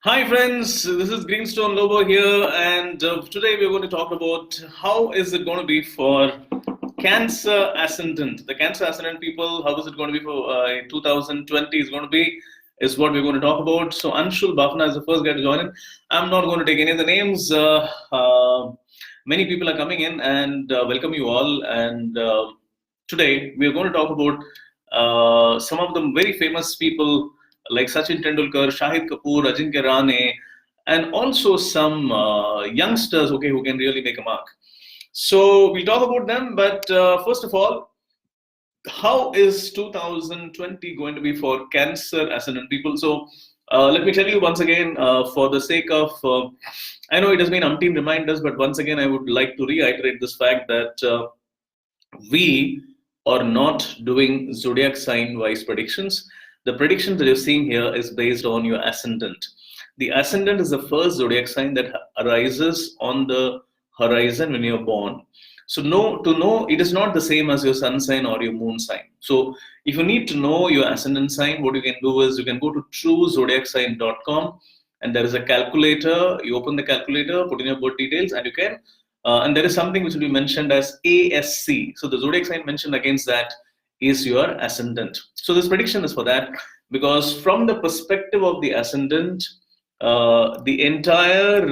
Hi friends, this is Greenstone Lobo here, and today we're going to talk about how is it going to be for Cancer Ascendant. The Cancer Ascendant people, how is it going to be for 2020 is going to be, is what we're going to talk about. So Anshul Bafna is the first guy to join in. I'm not going to take any of the names. Many people are coming in and welcome you all. And today we are going to talk about some of the very famous people like Sachin Tendulkar, Shahid Kapoor, Ajinkya Rane, and also some youngsters, okay, who can really make a mark. So we'll talk about them, but first of all, how is 2020 going to be for Cancer Ascendant people? So let me tell you once again, for the sake of, I know it has been umpteen reminders, but once again, I would like to reiterate this fact that we are not doing zodiac sign wise predictions. The predictions that you're seeing here is based on your ascendant. The ascendant is the first zodiac sign that arises on the horizon when you're born. So to know it is not the same as your sun sign or your moon sign. So if you need to know your ascendant sign, what you can do is you can go to truezodiacsign.com and there is a calculator. You open the calculator, put in your birth details, and you can and there is something which will be mentioned as ASC. So the zodiac sign mentioned against that is your ascendant. So this prediction is for that because from the perspective of the ascendant, the entire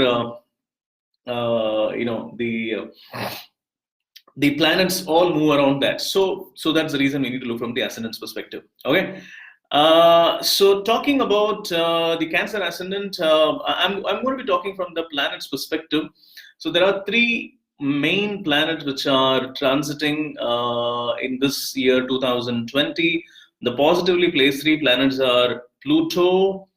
the planets all move around that. So that's the reason we need to look from the ascendant's perspective. Okay. So talking about the Cancer ascendant, I'm going to be talking from the planet's perspective. So there are three main planets which are transiting in this year 2020. The positively placed three planets are Pluto,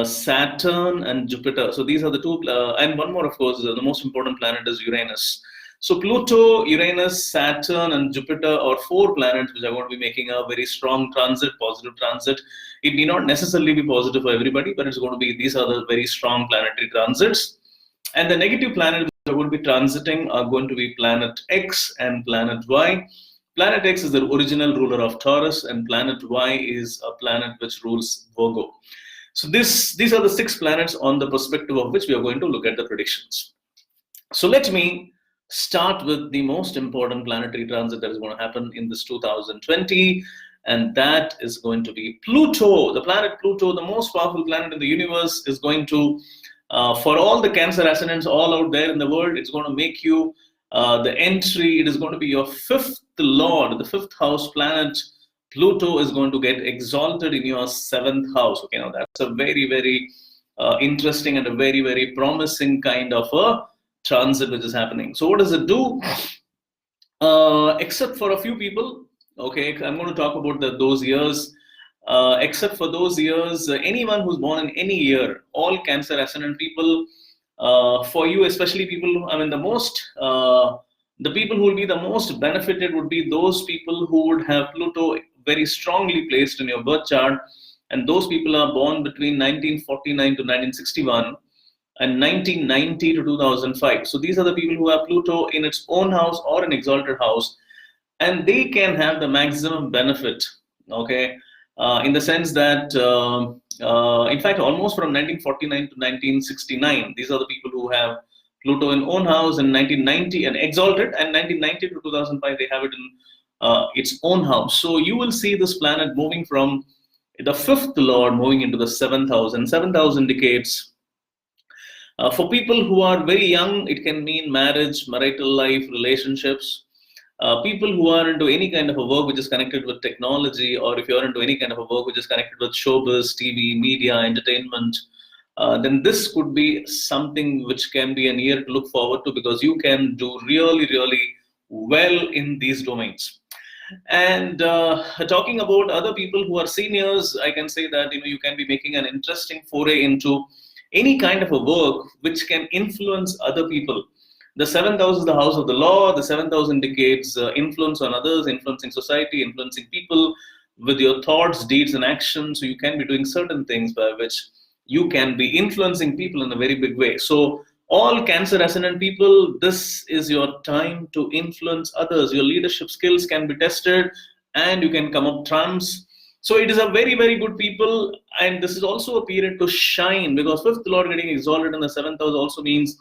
Saturn, and Jupiter. So these are the two, and one more, of course, the most important planet is Uranus. So Pluto, Uranus, Saturn, and Jupiter are four planets which are going to be making a very strong transit, positive transit. It may not necessarily be positive for everybody, but it's going to be, these are the very strong planetary transits. And the negative planets which are going to be transiting are going to be planet X and planet Y. Planet X is the original ruler of Taurus, and planet Y is a planet which rules Virgo. So these are the six planets on the perspective of which we are going to look at the predictions. So let me start with the most important planetary transit that is going to happen in this 2020, and that is going to be Pluto. The planet Pluto, the most powerful planet in the universe, is going to, for all the Cancer ascendants all out there in the world, it's going to make you the entry. It is going to be your fifth lord, the fifth house planet. Pluto is going to get exalted in your seventh house. Okay, now that's a very, very interesting and a very, very promising kind of a transit which is happening. So what does it do? Except for a few people, okay, I'm going to talk about those years. Except for those years, anyone who's born in any year, all Cancer ascendant people, for you, especially people, I mean, the people who will be the most benefited would be those people who would have Pluto very strongly placed in your birth chart, and those people are born between 1949 to 1961 and 1990 to 2005. So these are the people who have Pluto in its own house or an exalted house, and they can have the maximum benefit, okay, in the sense that, in fact, almost from 1949 to 1969, these are the people who have Pluto in own house in 1990 and exalted, and 1990 to 2005 they have it in its own house. So you will see this planet moving from the fifth lord moving into the seventh house, and seventh house indicates for people who are very young, it can mean marriage, marital life, relationships. People who are into any kind of a work which is connected with technology, or if you are into any kind of a work which is connected with showbiz, TV, media, entertainment, then this could be something which can be an year to look forward to, because you can do really, really well in these domains. And talking about other people who are seniors, I can say that you can be making an interesting foray into any kind of a work which can influence other people. The seventh house is the house of the law. The seventh house indicates influence on others, influencing society, influencing people with your thoughts, deeds, and actions. So you can be doing certain things by which you can be influencing people in a very big way. So all Cancer ascendant people, this is your time to influence others. Your leadership skills can be tested and you can come up trumps. So it is a very, very good people, and this is also a period to shine, because fifth lord getting exalted in the seventh house also means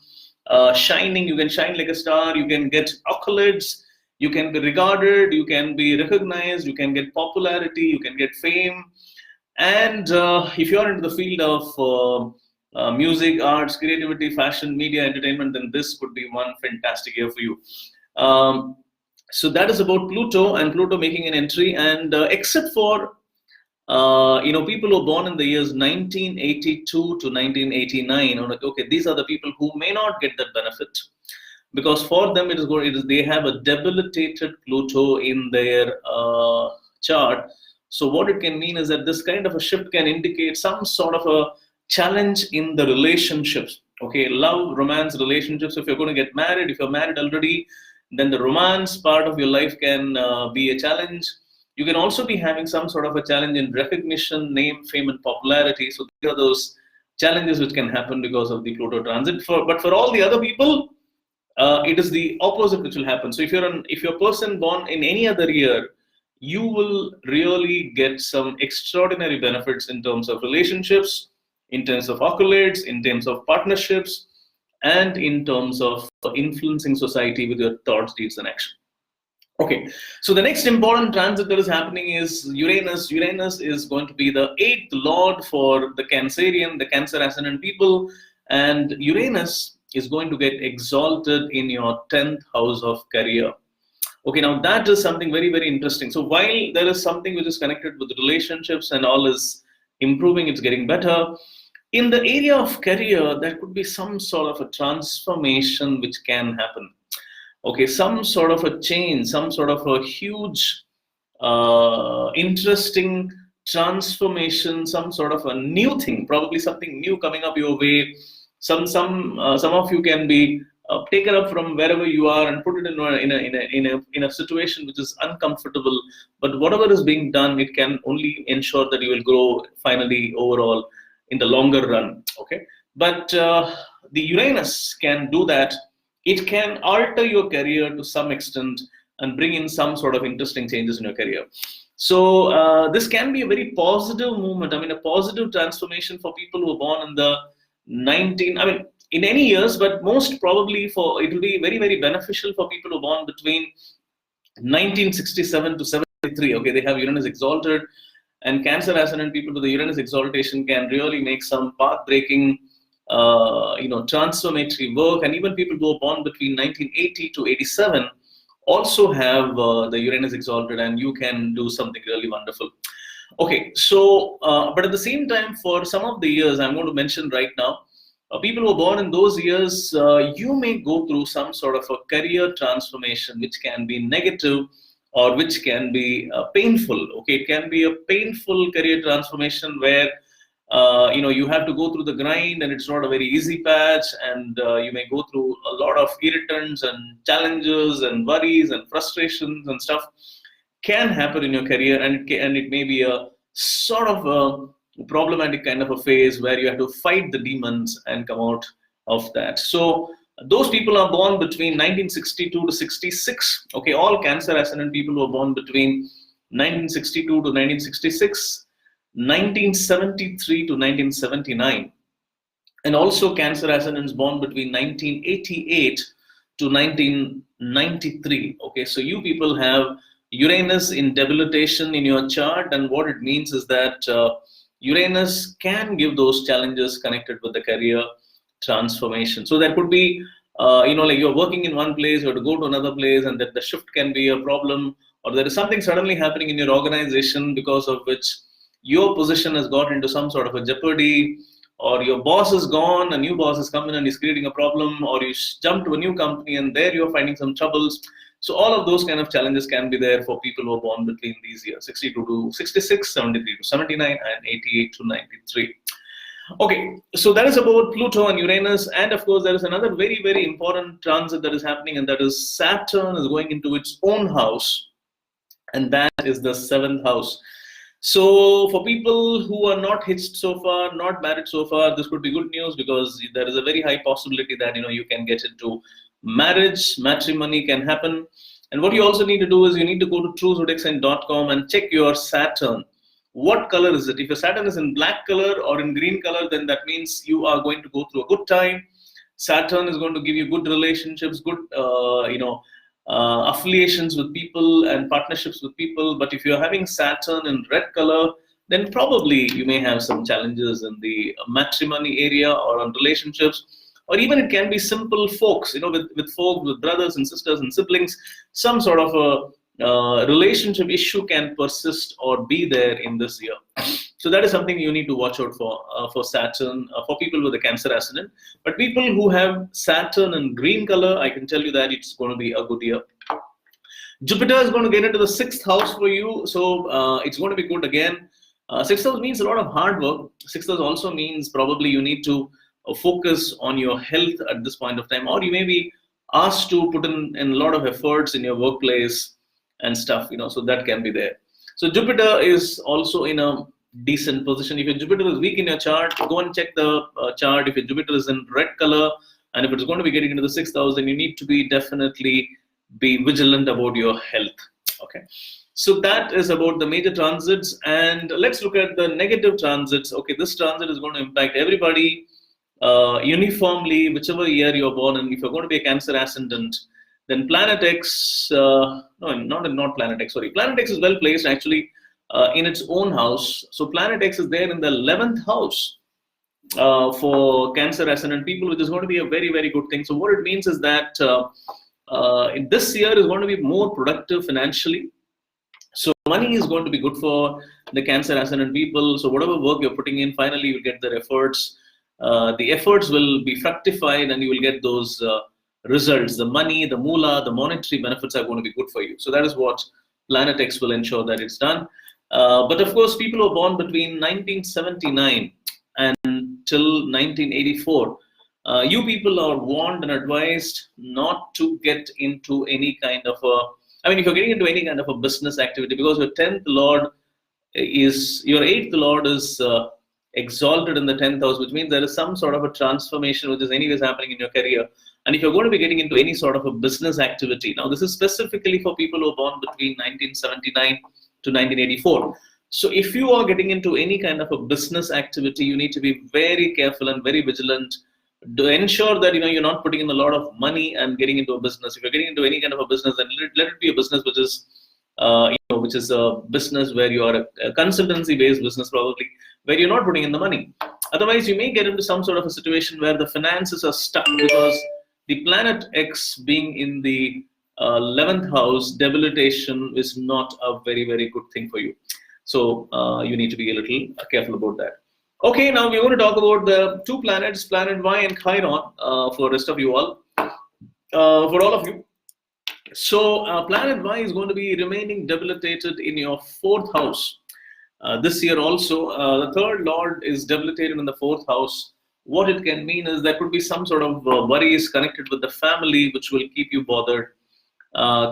shining. You can shine like a star, you can get accolades, you can be regarded, you can be recognized, you can get popularity, you can get fame. And if you are into the field of music, arts, creativity, fashion, media, entertainment, then this could be one fantastic year for you. Um, so that is about Pluto, and Pluto making an entry. And except for people who are born in the years 1982 to 1989, okay, these are the people who may not get that benefit, because for them they have a debilitated Pluto in their chart. So what it can mean is that this kind of a shift can indicate some sort of a challenge in the relationships. Okay, love, romance, relationships. If you're going to get married, if you're married already, then the romance part of your life can be a challenge. You can also be having some sort of a challenge in recognition, name, fame, and popularity. So these are those challenges which can happen because of the Pluto transit. But for all the other people, it is the opposite which will happen. So if you're a person born in any other year, you will really get some extraordinary benefits in terms of relationships, in terms of accolades, in terms of partnerships, and in terms of influencing society with your thoughts, deeds, and action. Okay, so the next important transit that is happening is Uranus. Uranus is going to be the 8th lord for the Cancerian, the Cancer Ascendant people, and Uranus is going to get exalted in your 10th house of career. Okay, now that is something very, very interesting. So while there is something which is connected with relationships and all is improving, it's getting better, in the area of career, there could be some sort of a transformation which can happen. Okay, some sort of a change, some sort of a huge, interesting transformation, some sort of a new thing, probably something new coming up your way. Some of you can be taken up from wherever you are and put it in a situation which is uncomfortable. But whatever is being done, it can only ensure that you will grow finally overall in the longer run. Okay, but the Uranus can do that. It can alter your career to some extent and bring in some sort of interesting changes in your career. So this can be a very positive movement. I mean, a positive transformation for people who are born in the in any years, but most probably it will be very, very beneficial for people who are born between 1967 to 73. Okay, they have Uranus exalted, and Cancer Ascendant people with the Uranus exaltation can really make some path-breaking transformatory work. And even people who are born between 1980 to 87 also have the Uranus exalted, and you can do something really wonderful. Okay, so but at the same time, for some of the years I'm going to mention right now, people who are born in those years, you may go through some sort of a career transformation which can be negative or which can be painful. Okay, it can be a painful career transformation where you have to go through the grind, and it's not a very easy patch, and you may go through a lot of irritants and challenges and worries and frustrations and stuff can happen in your career, and it may be a sort of a problematic kind of a phase where you have to fight the demons and come out of that. So those people are born between 1962 to 66. Okay, all Cancer Ascendant people who are born between 1962 to 1966. 1973 to 1979, and also Cancer Ascendants born between 1988 to 1993. Okay, so you people have Uranus in debilitation in your chart, and what it means is that Uranus can give those challenges connected with the career transformation. So there could be, like you're working in one place, you have to go to another place, and that the shift can be a problem, or there is something suddenly happening in your organization because of which your position has got into some sort of a jeopardy, or your boss is gone, a new boss has come in and is creating a problem, or you jump to a new company and there you're finding some troubles. So all of those kind of challenges can be there for people who are born between these years, 62 to 66, 73 to 79, and 88 to 93. Okay, so that is about Pluto and Uranus. And of course, there is another very, very important transit that is happening, and that is Saturn is going into its own house, and that is the 7th house. So for people who are not hitched so far, not married so far, this could be good news, because there is a very high possibility that you can get into marriage, matrimony can happen. And what you also need to do is you need to go to truezodiacscience.com and check your Saturn. what color is it? If your Saturn is in black color or in green color, then that means you are going to go through a good time. Saturn is going to give you good relationships, good, affiliations with people and partnerships with people. But if you're having Saturn in red color, then probably you may have some challenges in the matrimony area or on relationships. Or even it can be simple folks, with folks, with brothers and sisters and siblings, some sort of a relationship issue can persist or be there in this year. So that is something you need to watch out for Saturn, for people with a Cancer ascendant. But people who have Saturn in green color, I can tell you that it's going to be a good year. Jupiter is going to get into the 6th house for you, so it's going to be good again. 6th house means a lot of hard work. 6th house also means probably you need to focus on your health at this point of time, or you may be asked to put in a lot of efforts in your workplace and stuff, so that can be there. So Jupiter is also in a decent position. If your Jupiter is weak in your chart, go and check the chart. If your Jupiter is in red color, and if it's going to be getting into the 6th house, then you need to be definitely be vigilant about your health. Okay, so that is about the major transits, and let's look at the negative transits. Okay, this transit is going to impact everybody uniformly, whichever year you're born. And if you're going to be a Cancer ascendant, then Planet X, not Planet X, sorry. Planet X is well placed actually in its own house. So Planet X is there in the 11th house for Cancer ascendant people, which is going to be a very, very good thing. So what it means is that in this year is going to be more productive financially. So money is going to be good for the Cancer ascendant people. So whatever work you're putting in, finally you'll get their efforts. The efforts will be fructified and you will get those results. The money, the moolah, the monetary benefits are going to be good for you. So that is what Planet X will ensure that it's done. But of course, people who are born between 1979 and till 1984, you people are warned and advised not to get into any kind of if you're getting into any kind of a business activity, because your 8th Lord is exalted in the 10th house, which means there is some sort of a transformation which is anyways happening in your career. And if you're going to be getting into any sort of a business activity, now this is specifically for people who are born between 1979 to 1984. So if you are getting into any kind of a business activity, you need to be very careful and very vigilant to ensure that you're not putting in a lot of money and getting into a business. If you're getting into any kind of a business, then let it be a business which is which is a business where you are a consultancy-based business, probably, where you're not putting in the money. Otherwise, you may get into some sort of a situation where the finances are stuck, because the Planet X being in the 11th house, debilitation is not a very, very good thing for you. So you need to be a little careful about that. Okay, now we're going to talk about the two planets, Planet Y and Chiron, for the rest of you all, for all of you. So Planet Y is going to be remaining debilitated in your 4th house this year also. The 3rd Lord is debilitated in the 4th house. What it can mean is there could be some sort of worries connected with the family which will keep you bothered.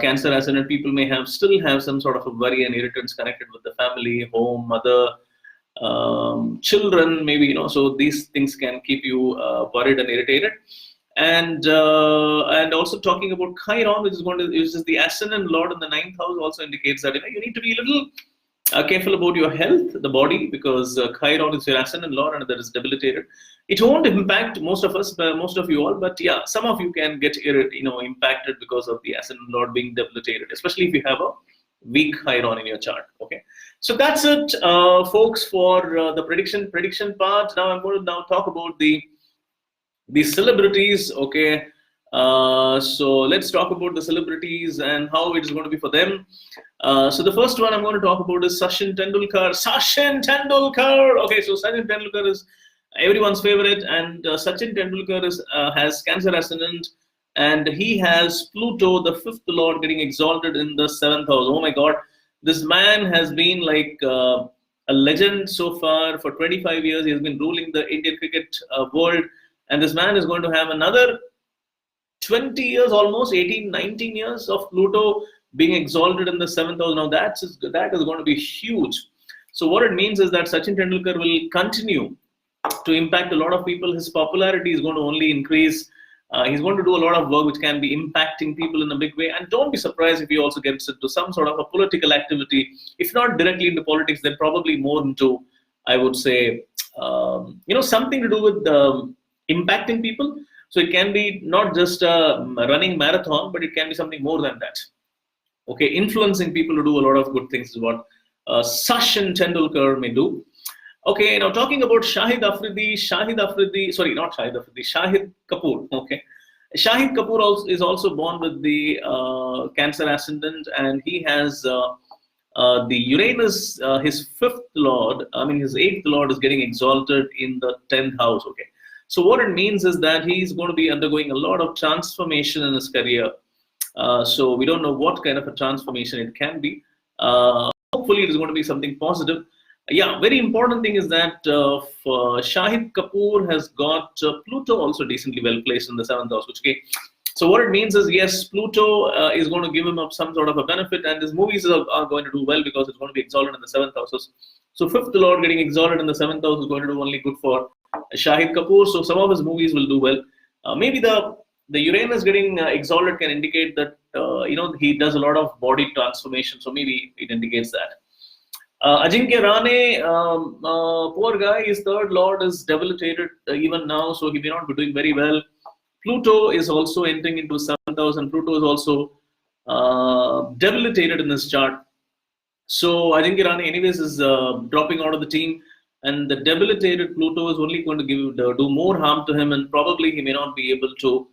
Cancer ascendant people may still have some sort of a worry and irritants connected with the family, home, mother, children, maybe, so these things can keep you worried and irritated. And also talking about Chiron, which is the ascendant lord in the 9th house, also indicates that you need to be a little careful about your health, the body, because Chiron is your ascendant lord and that is debilitated. It won't impact most of us, most of you all, but yeah, some of you can get impacted because of the ascendant lord being debilitated, especially if you have a weak Chiron in your chart. Okay, so that's it, folks, for the prediction part. Now I'm going to talk about the celebrities. Okay, so let's talk about the celebrities and how it is going to be for them. So the first one I'm going to talk about is Sachin Tendulkar. Okay, so Sachin Tendulkar is everyone's favorite, and Sachin Tendulkar has Cancer ascendant, and he has Pluto, the 5th Lord, getting exalted in the 7th house. Oh my God, this man has been like a legend so far. For 25 years, he has been ruling the Indian cricket world. And this man is going to have another 20 years, almost 18, 19 years of Pluto being exalted in the 7th house. Now that is going to be huge. So what it means is that Sachin Tendulkar will continue to impact a lot of people. His popularity is going to only increase. He's going to do a lot of work which can be impacting people in a big way. And don't be surprised if he also gets into some sort of a political activity. If not directly into politics, then probably more into, I would say, something to do with impacting people. So it can be not just running marathon, but it can be something more than that. Okay, influencing people to do a lot of good things is what Sachin Tendulkar may do. Okay, now talking about Shahid Kapoor. Okay, Shahid Kapoor is also born with the Cancer Ascendant, and he has the Uranus, his his eighth lord is getting exalted in the 10th house. Okay, so what it means is that he's going to be undergoing a lot of transformation in his career. So we don't know what kind of a transformation it can be. Hopefully, it is going to be something positive. Yeah, very important thing is that Shahid Kapoor has got Pluto also decently well placed in the 7th house. Okay, so what it means is, yes, Pluto is going to give him up some sort of a benefit, and his movies are going to do well because it's going to be exalted in the 7th house. So 5th lord getting exalted in the 7th house is going to do only good for Shahid Kapoor. So some of his movies will do well. Maybe the Uranus getting exalted can indicate that he does a lot of body transformation. So maybe it indicates that. Ajinkya Rane, poor guy, his 3rd lord is debilitated even now, so he may not be doing very well. Pluto is also entering into 7th house, and Pluto is also debilitated in this chart. So Ajinkya Rane, anyways, is dropping out of the team, and the debilitated Pluto is only going to do more harm to him, and probably he may not be able to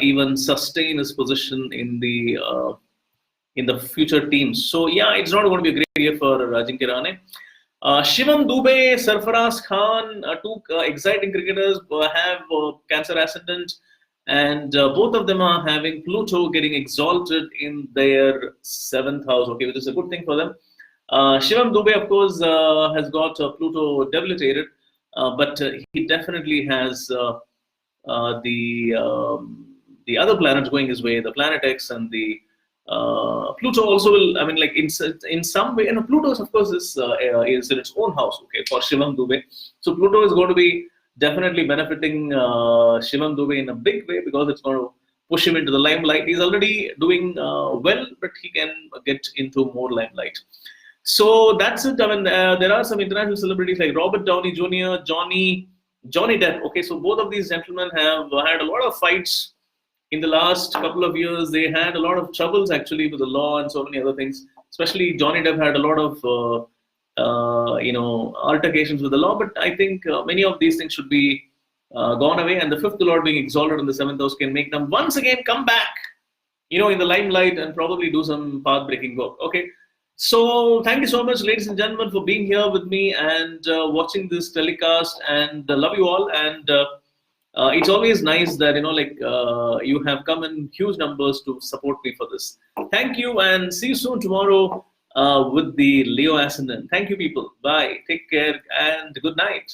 even sustain his position in the future teams. So yeah, it's not going to be a great year for Ajinkya Rane. Shivam Dube, Sarfaraz Khan, two exciting cricketers have Cancer Ascendant, and both of them are having Pluto getting exalted in their 7th house, okay, which is a good thing for them. Shivam Dube, of course, has got Pluto debilitated, but he definitely has the other planets going his way, the Planet X and the Pluto also will, in some way, and Pluto, of course, is in its own house, okay, for Shivam Dube. So Pluto is going to be definitely benefiting Shivam Dube in a big way because it's going to push him into the limelight. He's already doing well, but he can get into more limelight. So that's it. There are some international celebrities like Robert Downey Jr., Johnny Depp. Okay, so both of these gentlemen have had a lot of fights in the last couple of years. They had a lot of troubles actually with the law and so many other things. Especially Johnny Depp had a lot of altercations with the law. But I think many of these things should be gone away. And the 5th lord being exalted in the 7th house can make them once again come back, in the limelight and probably do some path-breaking work. Okay. So thank you so much, ladies and gentlemen, for being here with me and watching this telecast. And love you all. And it's always nice that you have come in huge numbers to support me for this. Thank you, and see you soon tomorrow with the Leo Ascendant. Thank you, people. Bye. Take care and good night.